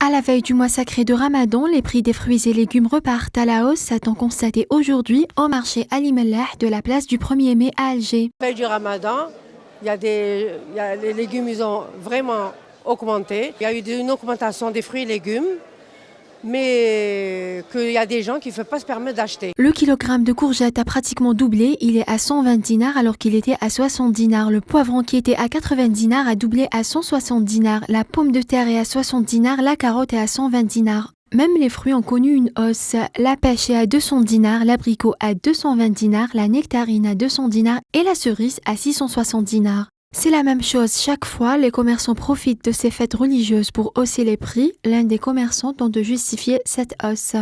À la veille du mois sacré de Ramadan, les prix des fruits et légumes repartent à la hausse, a-t-on constaté aujourd'hui au marché Ali Mellah de la place du 1er mai à Alger. À la veille du Ramadan, les légumes ils ont vraiment augmenté. Il y a eu une augmentation des fruits et légumes, mais qu'il y a des gens qui ne peuvent pas se permettre d'acheter. Le kilogramme de courgettes a pratiquement doublé, il est à 120 dinars alors qu'il était à 60 dinars. Le poivron qui était à 80 dinars a doublé à 160 dinars. La pomme de terre est à 60 dinars, la carotte est à 120 dinars. Même les fruits ont connu une hausse. La pêche est à 200 dinars, l'abricot à 220 dinars, la nectarine à 200 dinars et la cerise à 660 dinars. C'est la même chose chaque fois, les commerçants profitent de ces fêtes religieuses pour hausser les prix. L'un des commerçants tente de justifier cette hausse.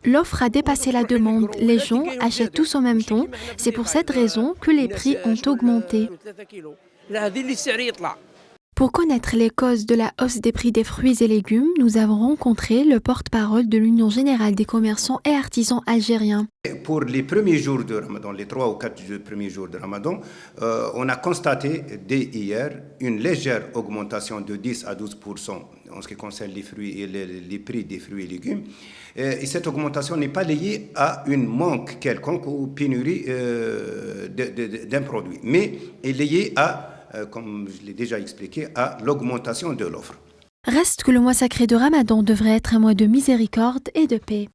L'offre a dépassé la demande, les gens achètent tous en même temps, c'est pour cette raison que les prix ont augmenté. Pour connaître les causes de la hausse des prix des fruits et légumes, nous avons rencontré le porte-parole de l'Union générale des commerçants et artisans algériens. Pour les premiers jours de Ramadan, les 3 ou 4 premiers jours de Ramadan, on a constaté dès hier une légère augmentation de 10 à 12% en ce qui concerne les fruits et les prix des fruits et légumes. Et cette augmentation n'est pas liée à une manque quelconque ou pénurie d'un produit, mais est liée à comme je l'ai déjà expliqué, à l'augmentation de l'offre. Reste que le mois sacré de Ramadan devrait être un mois de miséricorde et de paix.